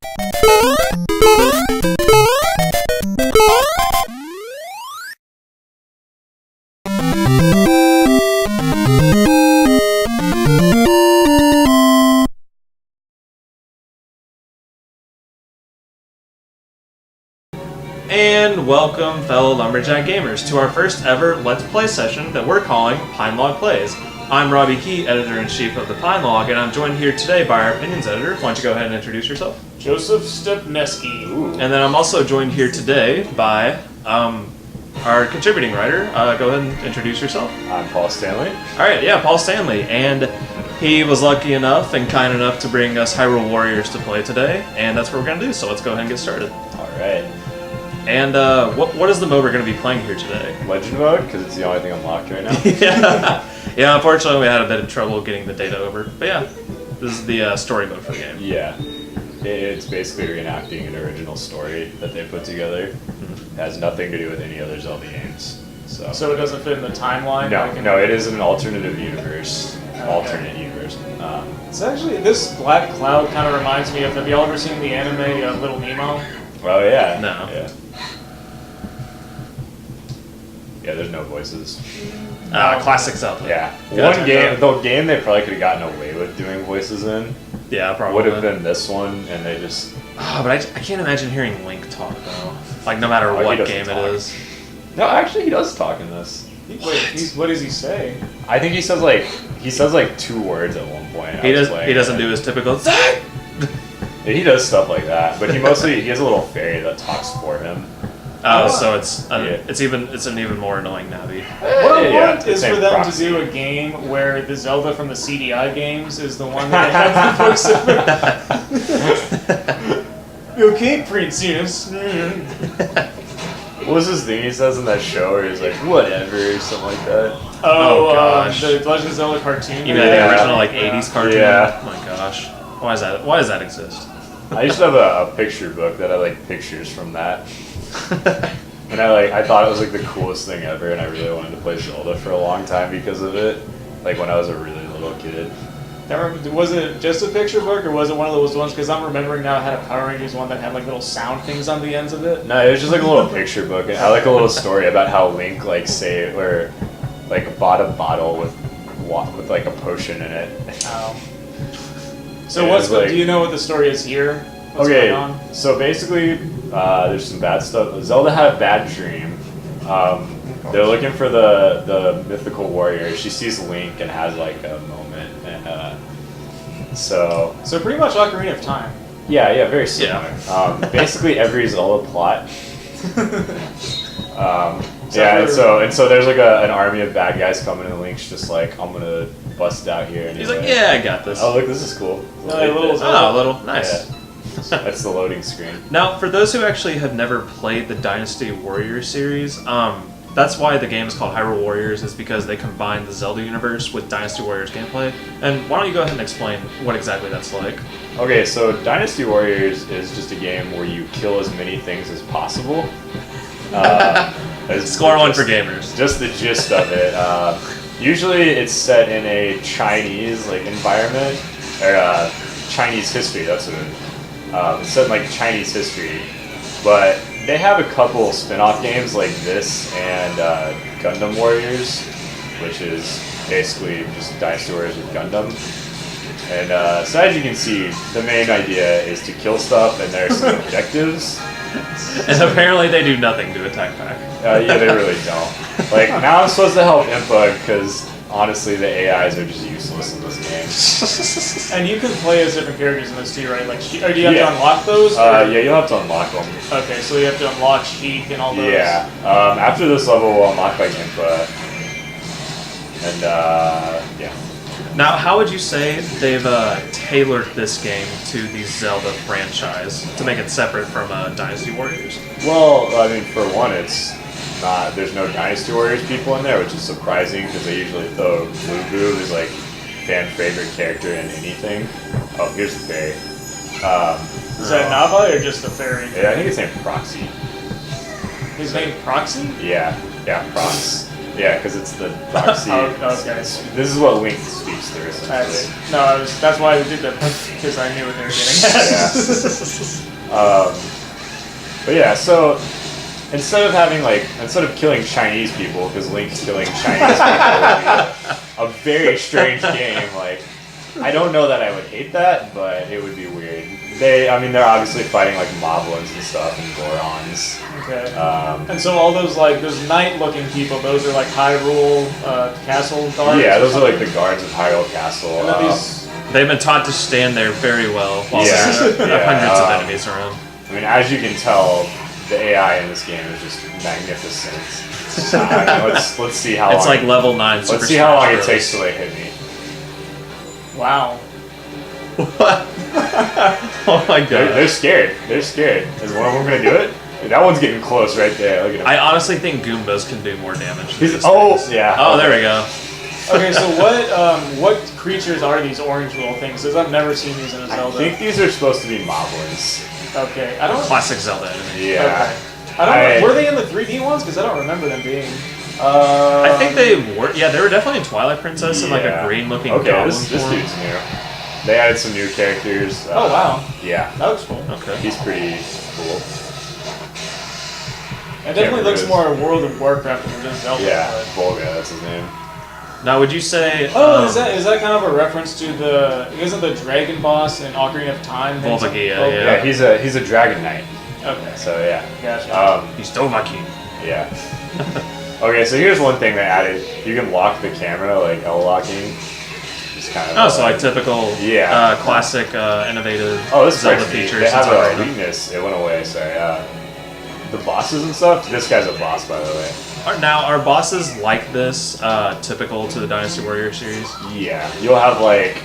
And welcome, fellow Lumberjack gamers, to our first ever Let's Play session that we're calling Pine Log Plays. I'm Robbie Key, Editor-in-Chief of the Pine Log, and I'm joined here today by our Opinions Editor. Why don't you go ahead and introduce yourself? Joseph Stepneski. And then I'm also joined here today by our contributing writer. Go ahead and introduce yourself. I'm Paul Stanley. Alright, yeah, Paul Stanley. And he was lucky enough and kind enough to bring us Hyrule Warriors to play today, and that's what we're going to do, so let's go ahead and get started. Alright. And what is the mode we're going to be playing here today? Legend mode, because it's the only thing unlocked right now. Yeah, unfortunately we had a bit of trouble getting the data over. But yeah, this is the story mode for the game. Yeah. It's basically reenacting an original story that they put together. It has nothing to do with any other Zelda games. So it doesn't fit in the timeline? No, it is an alternative universe. Okay. Alternate universe. It's actually, this black cloud kind of reminds me of, have you all ever seen the anime Little Nemo? Oh yeah. No. Yeah. Yeah, there's no voices. Classic Zelda. Yeah. One game they probably could have gotten away with doing voices in. Yeah, probably. Would have been this one, and they just... But I can't imagine hearing Link talk, though. Like, no matter what game it is. No, actually, he does talk in this. What does he say? I think he says like 2 words at one point. He doesn't do his typical... He does stuff like that, but he has a little fairy that talks for him. So it's an even more annoying Navi. What I want is for them to do a game where the Zelda from the CDI games is the one that they have the voiceover. Okay, princess. What was his thing he says in that show where he's like, whatever, or something like that? Oh gosh. The Legend of Zelda cartoon. You mean the original 80s cartoon? Yeah. Oh my gosh. Why does that exist? I used to have a picture book that had like pictures from that. And I thought it was like the coolest thing ever, and I really wanted to play Zelda for a long time because of it. Like when I was a really little kid. Was it just a picture book, or was it one of those ones? Because I'm remembering now, I had a Power Rangers one that had like little sound things on the ends of it. No, it was just like a little picture book. It had like a little story about how Link bought a bottle with like a potion in it. So do you know what the story is here? What's going on? So basically, there's some bad stuff. Zelda had a bad dream. They're looking for the mythical warrior. She sees Link and has like a moment, and so pretty much Ocarina of Time. Yeah, very similar. Yeah. Basically every Zelda plot. And so there's like an army of bad guys coming, and Link's just like, I'm gonna bust out here. And he's like, yeah, I got this. Oh, look, this is cool. Nice. That's the loading screen. Now, for those who actually have never played the Dynasty Warriors series, that's why the game is called Hyrule Warriors, is because they combine the Zelda universe with Dynasty Warriors gameplay. And why don't you go ahead and explain what exactly that's like? Okay, so Dynasty Warriors is just a game where you kill as many things as possible. Score one for gamers. Just the gist of it. Usually it's set in a Chinese environment, or Chinese history, that's what it is. It's set in like Chinese history, but they have a couple spin-off games like this and Gundam Warriors, which is basically just Dynasty Warriors with Gundam. And so as you can see, the main idea is to kill stuff, and there are some objectives. And apparently they do nothing to attack back. Yeah, they really don't. Like, now I'm supposed to help Impa, because honestly the AIs are just useless in this game. And you can play as different characters in this too, right? Like, or do you have to unlock those? Yeah, you'll have to unlock them. Okay, so you have to unlock Sheik and all those. Yeah. After this level, we'll unlock like Impa. And yeah. Now, how would you say they've tailored this game to the Zelda franchise to make it separate from Dynasty Warriors? Well, I mean, for one, there's no Dynasty Warriors people in there, which is surprising because they usually throw Lugu, who's like fan favorite character in anything. Oh, here's the fairy. Is that Nava or just a fairy? Yeah, I think it's named Proxy. His name Proxy? Yeah, Prox. Yeah, because it's the dark seed. Okay. This is what Link speaks through, essentially. That's why I did that, because I knew what they were getting at. But yeah, so instead of killing Chinese people, because Link's killing Chinese people would be a very strange game. Like, I don't know that I would hate that, but it would be weird. They're obviously fighting like Moblins and stuff and Gorons. Okay. And so all those knight-looking people, those are like Hyrule Castle guards. Yeah, those are like the guards of Hyrule Castle. They've been taught to stand there very well while there are hundreds of enemies around. I mean, as you can tell, the AI in this game is just magnificent. Let's see how. It's long like level 9. Let's see how long it takes till they hit me. Wow. What? Oh my god. They're scared. They're scared. Is one of them gonna do it? That one's getting close right there. Look at him. I honestly think Goombas can do more damage. Than these oh, things. yeah. Oh, there we go. Okay, so what creatures are these orange little things? Because I've never seen these in a Zelda. I think these are supposed to be Moblins. Okay, I don't. Classic Zelda enemy. Yeah. Okay. I don't. Were they in the 3D ones? Because I don't remember them being. I think they were. Yeah, they were definitely in Twilight Princess in like a green-looking goblin this form. dude's new. They added some new characters. Oh wow. Yeah. That looks cool. Okay. He's pretty cool. It definitely looks more World of Warcraft than just Zelda. Yeah, But... Volga, that's his name. Now, would you say? Oh, is that kind of a reference to isn't the dragon boss in Ocarina of Time? Volvagia, Yeah, he's a dragon knight. Okay. So yeah. Gotcha. He's Dovahkiin. Yeah. Okay, so here's one thing they added. You can lock the camera, like L locking. Just kind of. Oh, so like typical, classic, innovative this Zelda features. features. They have a already. weakness. It went away. Sorry. The bosses and stuff. This guy's a boss, by the way. Are bosses like this typical to the Dynasty Warrior series? Yeah, you'll have like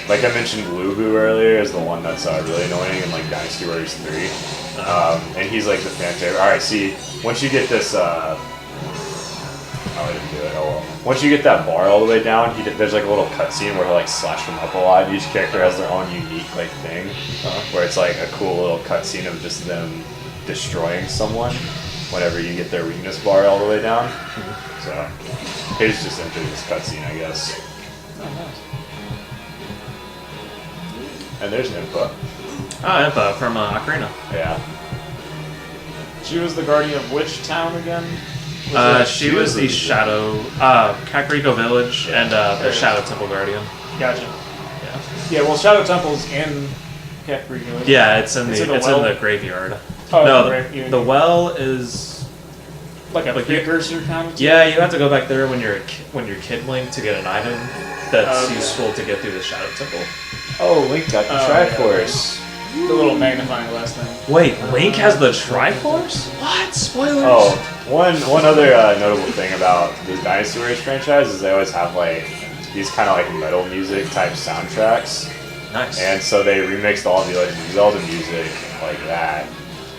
I mentioned, Lubu earlier is the one that's really annoying in like Dynasty Warriors 3, and he's like the fan favorite. All right, see, once you get this, I didn't do it. Oh well. Once you get that bar all the way down, there's like a little cutscene where he'll like slash them up a lot. Each character has their own unique like thing, where it's like a cool little cutscene of just them destroying someone whenever you get their weakness bar all the way down. So here's just into this cutscene, I guess. And there's Impa. Oh, Impa from Ocarina. Yeah. She was the guardian of which town again? She was the Shadow, Kakariko Village and the Shadow Temple Guardian. Gotcha. Yeah. Yeah, well, Shadow Temple's in Kakariko. Yeah, it's in It's the in the well? graveyard. Oh, No, right. the well is like a precursor kind of. Yeah, you have to go back there when you're Kid Link to get an item that's useful to get through the Shadow Temple. Oh, Link got the Triforce. Yeah. The little magnifying glass thing. Wait, Link has the Triforce? What? Spoilers? Oh, one other notable thing about the Dynasty Warriors franchise is they always have like these kind of like metal music type soundtracks. Nice. And so they remixed all the Legend of Zelda music like that,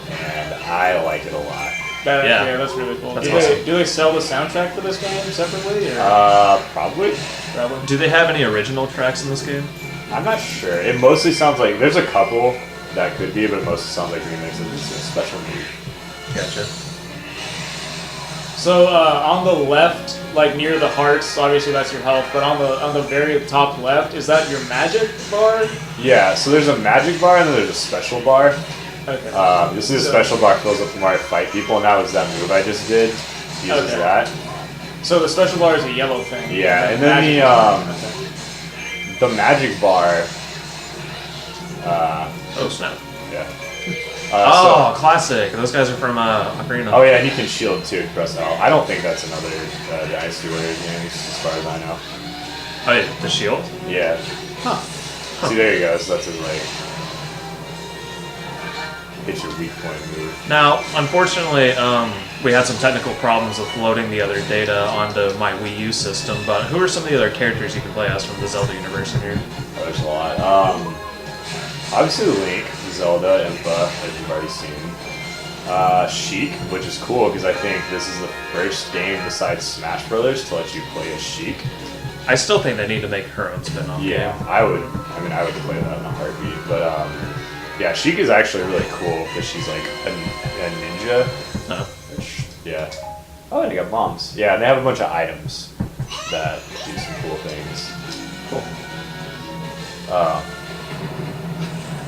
and I like it a lot. Yeah, that's really cool. That's Do they sell the soundtrack for this game separately? Or? Probably. Probably. Do they have any original tracks in this game? I'm not sure. It mostly sounds like there's a couple that could be, but it mostly sounds like remixes. It's a special need. Gotcha. So on the left, like near the hearts, obviously that's your health. But on the very top left, is that your magic bar? Yeah. So there's a magic bar and then there's a special bar. Okay. This is a special bar fills up from where I fight people, and that was that move I just did. Uses that. So the special bar is a yellow thing. Yeah, and then the magic bar. Oh snap. Yeah. Classic. Those guys are from Ocarina. Oh yeah, and you can shield too. Press L. I don't think that's another Dynasty Warriors game, as far as I know. Oh, yeah, the shield? Yeah. Huh. See, there you go. So that's his like. Hit your weak point move. Now, unfortunately, we had some technical problems with loading the other data onto my Wii U system, but who are some of the other characters you can play as from the Zelda universe in here? Oh, there's a lot. Obviously Link, Zelda, Impa, as you've already seen. Sheik, which is cool because I think this is the first game besides Smash Brothers to let you play as Sheik. I still think they need to make her own spin-off Yeah, game. I would play that in a heartbeat. But yeah, Sheik is actually really cool because she's like a ninja. No. Which, yeah. Oh, and they got bombs. Yeah, and they have a bunch of items that do some cool things. Cool.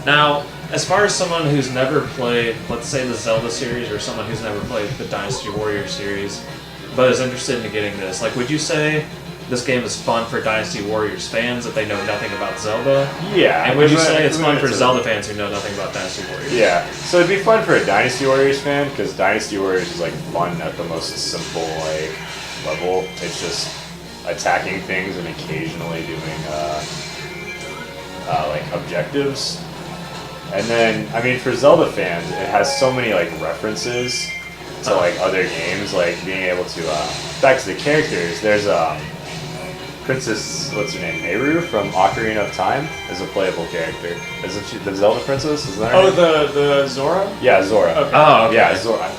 Now, as far as someone who's never played, let's say the Zelda series, or someone who's never played the Dynasty Warriors series, but is interested in getting this, like, would you say this game is fun for Dynasty Warriors fans if they know nothing about Zelda? Yeah. And would you say it's fun for Zelda fans who know nothing about Dynasty Warriors? Yeah. So it'd be fun for a Dynasty Warriors fan because Dynasty Warriors is like fun at the most simple like level. It's just attacking things and occasionally doing like objectives. And then, I mean, for Zelda fans, it has so many like references to like other games, like being able to back to the characters. There's Princess, what's her name, Meru from Ocarina of Time is a playable character. Isn't she the Zelda princess? Is that her name? The Zora? Yeah, Zora. Okay. Oh, okay. Yeah, Zora.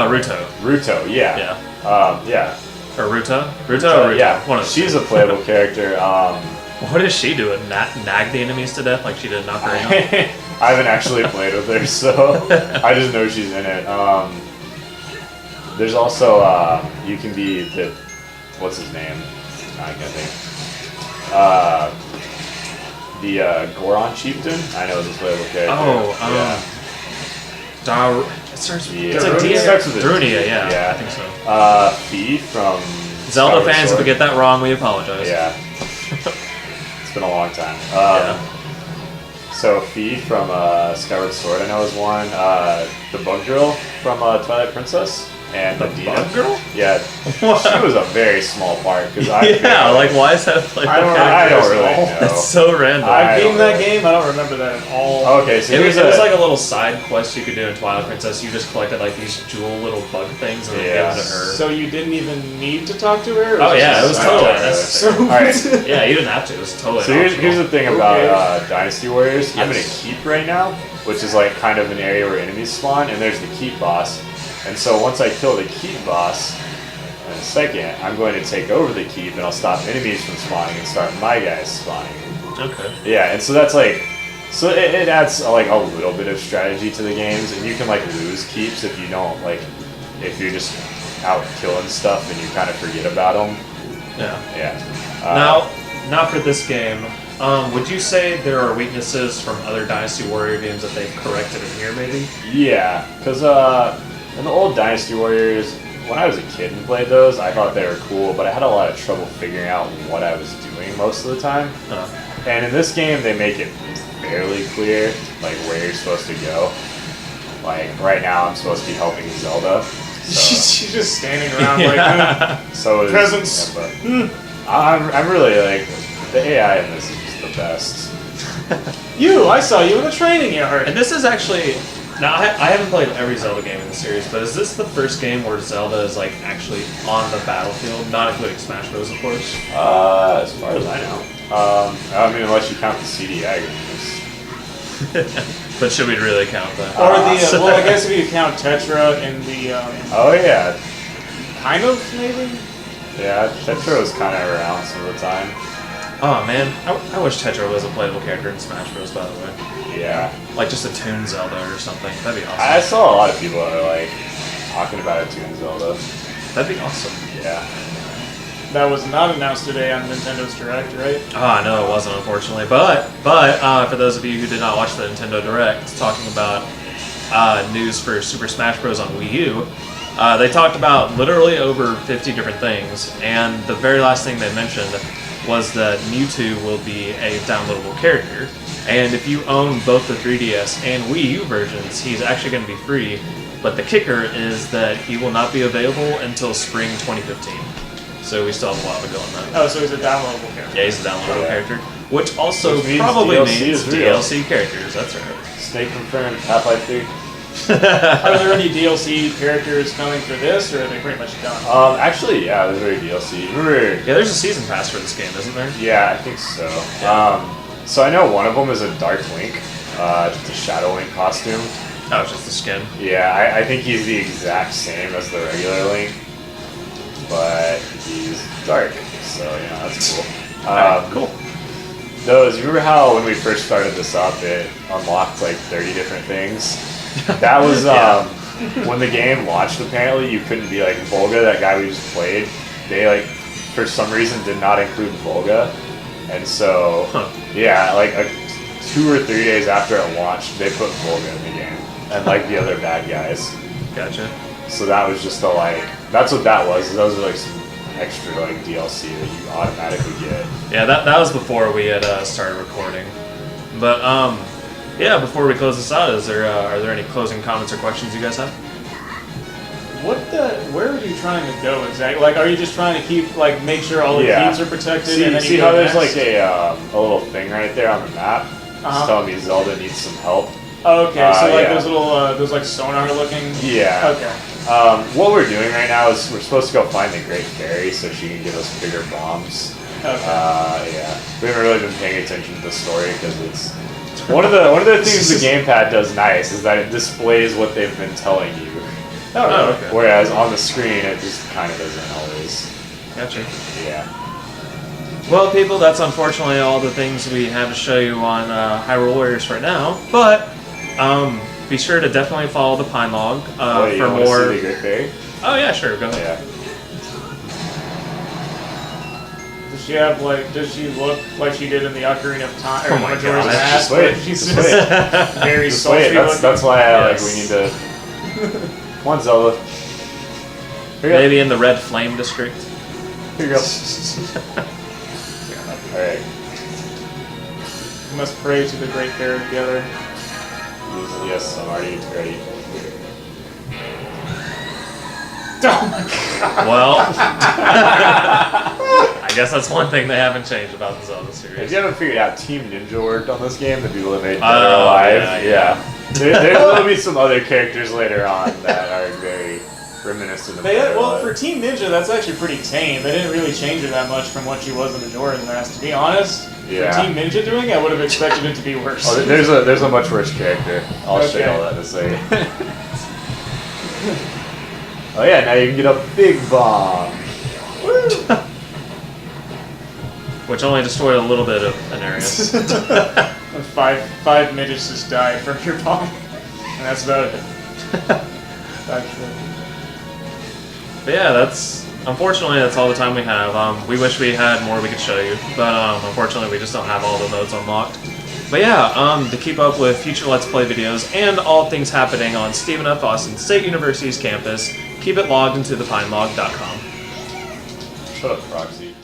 Ruto. Ruto, yeah. Yeah. Yeah. Or Ruto? Ruto or Ruto? Yeah, One of the she's two. a playable character. What does she do? Nag the enemies to death like she did in Ocarina? I haven't actually played with her, so I just know she's in it. There's also, you can be the, what's his name? I can't think. The Goron chieftain. I know is a playable character. Oh, it starts. Yeah. It's like It starts with a Darunia, D. yeah. Yeah. I think so. Fee from Zelda Skyward fans, if Sword. we get that wrong, we apologize. Yeah. It's been a long time. So Fee from Skyward Sword, I know is one. The Bug Girl from Twilight Princess. And Medina. Bug Girl? Yeah. She was a very small part. Cause Yeah, like why is that like I don't really know. It's so random. I've I beaten don't that know. game. I don't remember that at all. Okay, so It was, here's it was like a little side quest you could do in Twilight Princess. You just collected like these jewel little bug things and then Yeah. gave them to her. So you didn't even need to talk to her? Oh, yeah, it was totally So, unnecessary. Alright. Yeah, you didn't have to. It was totally. So here's optional. the thing about Dynasty Warriors. I'm in a Yes. keep right now, which is like kind of an area where enemies spawn, and there's the keep boss. And so once I kill the keep boss, in a second, I'm going to take over the keep, and I'll stop enemies from spawning and start my guys spawning. Okay. Yeah, and so that's like, so it adds like a little bit of strategy to the games, and you can like lose keeps if you don't like, if you're just out killing stuff and you kind of forget about them. Yeah. Yeah. Now for this game, would you say there are weaknesses from other Dynasty Warrior games that they've corrected in here, maybe? Yeah, because in the old Dynasty Warriors, when I was a kid and played those, I thought they were cool, but I had a lot of trouble figuring out what I was doing most of the time. And in this game, they make it fairly clear, like, where you're supposed to go. Like, right now, I'm supposed to be helping Zelda. So, She's just standing around Yeah. like, so is, Presents. Yeah, but I'm really, like, the AI in this is just the best. I saw you in a training yard. And this is actually. Now, I haven't played every Zelda game in the series, but is this the first game where Zelda is like actually on the battlefield, not including Smash Bros, of course? As far as I know. I mean, unless you count the CDI games. But should we really count that? Or well, I guess if you count Tetra in the, Oh, yeah. kind of, maybe? Yeah, Tetra was kind of around some of the time. Oh man, I wish Tetra was a playable character in Smash Bros, by the way. Yeah. Like just a Toon Zelda or something. That'd be awesome. I saw a lot of people that are like talking about a Toon Zelda. That'd be awesome. Yeah. That was not announced today on Nintendo's Direct, right? Ah, no, it wasn't, unfortunately. But for those of you who did not watch the Nintendo Direct, talking about news for Super Smash Bros. On Wii U, they talked about literally over 50 different things, and the very last thing they mentioned was that Mewtwo will be a downloadable character. And if you own both the 3DS and Wii U versions, he's actually going to be free. But the kicker is that he will not be available until spring 2015. So we still have a while to go on that. Oh, so he's a downloadable character. Yeah, he's a downloadable Yeah. character. Which also Which means probably DLC means is real. DLC characters, that's right. Snake confirmed Half-Life 3. Are there any DLC characters coming for this, or are they pretty much done? Actually, yeah, there's already DLC. Remember? Yeah, there's a season pass for this game, isn't there? Yeah, I think so. Yeah. So I know one of them is a Dark Link, just a Shadow Link costume. Oh, it's just the skin. Yeah, I think he's the exact same as the regular Link, but he's dark, so yeah, that's cool. Cool. Those, you remember how when we first started this up, it unlocked like 30 different things? That was Yeah. when the game launched, apparently you couldn't be like Volga, that guy we just played. They like for some reason did not include Volga, and so yeah, like 2 or 3 days after it launched, they put Volga in the game and like the other bad guys. Gotcha. So that was just the like that's what that was. Those were like some extra like DLC that you automatically get. Yeah, that was before we had started recording. But yeah, before we close this out, are there any closing comments or questions you guys have? Where are you trying to go exactly? Like, are you just trying to keep, like, make sure all the keys are protected? See, and then see you how go there's next? like a little thing right there on the map? It's telling me Zelda needs some help. Oh, okay, so like yeah. those little, those like sonar looking. Yeah. Okay. What we're doing right now is we're supposed to go find the Great Fairy so she can give us bigger bombs. Okay. Yeah. We haven't really been paying attention to the story because it's one of the things the gamepad does nice is that it displays what they've been telling you. Oh, okay. Whereas on the screen, it just kind of doesn't always. Gotcha. Yeah. Well, people, that's unfortunately all the things we have to show you on Hyrule Warriors right now. But be sure to definitely follow the Pine Log You for wanna more. See the Great Fairy? Oh yeah, sure. Go ahead. Yeah. Does she look like she did in the Ocarina of Time? Or Oh my Majora's God. Mask? Just wait. She's Just just wait. very Just sultry wait. That's looking. why Yes. we need to. Come on, Zelda. Here you go. Maybe in the Red Flame District. Here you go. Alright. We must pray to the Great Fairy together. Yes, I'm already ready. Oh my god. Well, I guess that's one thing they haven't changed about the Zelda If series. you haven't figured out, Team Ninja worked on this game, the people that made Dead or Oh, Alive. yeah. There will be some other characters later on that are very reminiscent of Dead or Well, Alive. for Team Ninja, that's actually pretty tame. They didn't really change her that much from what she was in Majora's Mask. To be honest, Yeah. for Team Ninja doing, I would have expected it to be worse. Oh, there's a much worse character. I'll show you all that in a second. Oh yeah, now you can get a big bomb. Which only destroyed a little bit of an area. Five midgets just died from your bomb, and that's about it. Actually. But yeah, unfortunately that's all the time we have. We wish we had more we could show you, but unfortunately we just don't have all the modes unlocked. But yeah, to keep up with future Let's Play videos and all things happening on Stephen F. Austin State University's campus, keep it logged into thepinelog.com. Shut up, Proxy.